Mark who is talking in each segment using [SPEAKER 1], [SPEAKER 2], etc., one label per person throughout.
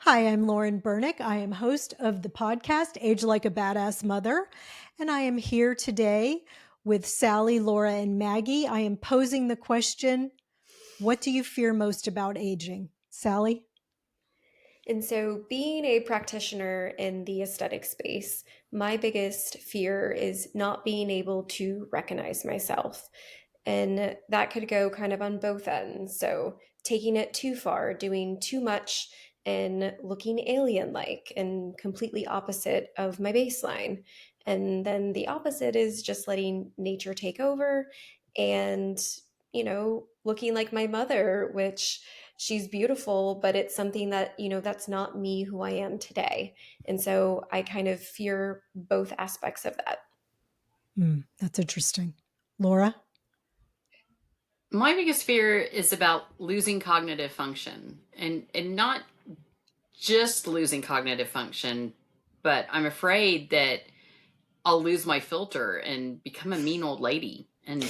[SPEAKER 1] Hi, I'm Lauren Bernick. I am host of the podcast Age Like a Badass Mother, and I am here today with Sally, Laura, and Maggie. I am posing the question, what do you fear most about aging? Sally?
[SPEAKER 2] And so, being a practitioner in the aesthetic space, my biggest fear is not being able to recognize myself. And that could go kind of on both ends. So, taking it too far, doing too much, and looking alien like and completely opposite of my baseline. And then the opposite is just letting nature take over and, looking like my mother, which she's beautiful, but it's something that, that's not me who I am today. And so I kind of fear both aspects of that.
[SPEAKER 1] That's interesting. Laura?
[SPEAKER 3] My biggest fear is about losing cognitive function and not just losing cognitive function, but I'm afraid that I'll lose my filter and become a mean old lady and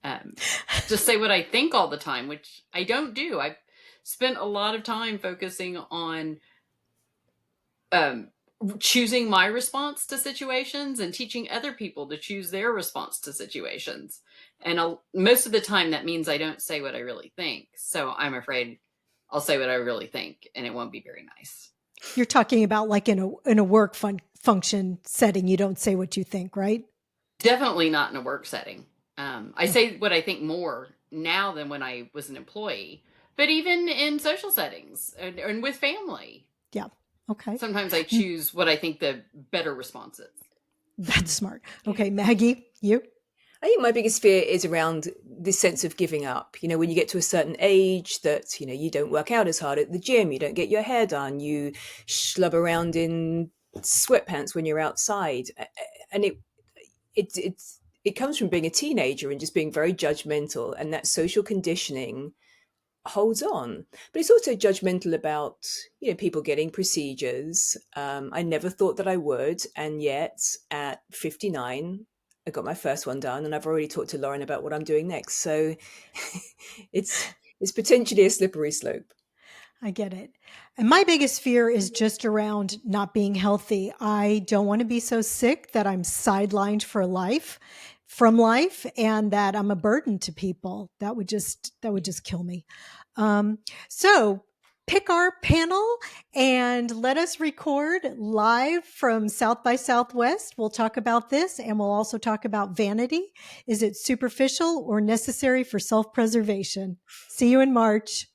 [SPEAKER 3] um, just say what I think all the time, which I don't do. I've spent a lot of time focusing on um, choosing my response to situations and teaching other people to choose their response to situations. And most of the time, that means I don't say what I really think. So I'm afraid I'll say what I really think, and it won't be very nice.
[SPEAKER 1] You're talking about like in a work function setting, you don't say what you think, right?
[SPEAKER 3] Definitely not in a work setting. I say what I think more now than when I was an employee, but even in social settings and with family,
[SPEAKER 1] Yeah. Okay.
[SPEAKER 3] sometimes I choose what I think the better response is.
[SPEAKER 1] That's smart. Okay, Maggie, you?
[SPEAKER 4] I think my biggest fear is around this sense of giving up. When you get to a certain age that, you don't work out as hard at the gym, you don't get your hair done, you schlub around in sweatpants when you're outside. And it comes from being a teenager and just being very judgmental, and that social conditioning holds on. But it's also judgmental about people getting procedures. I never thought that I would, and yet at 59 I got my first one done, and I've already talked to Lauren about what I'm doing next. So it's potentially a slippery slope.
[SPEAKER 1] I get it. And my biggest fear is just around not being healthy. I don't want to be so sick that I'm sidelined for life from life and that I'm a burden to people. That would just kill me. So pick our panel and let us record live from South by Southwest. We'll talk about this and we'll also talk about vanity. Is it superficial or necessary for self-preservation? See you in March.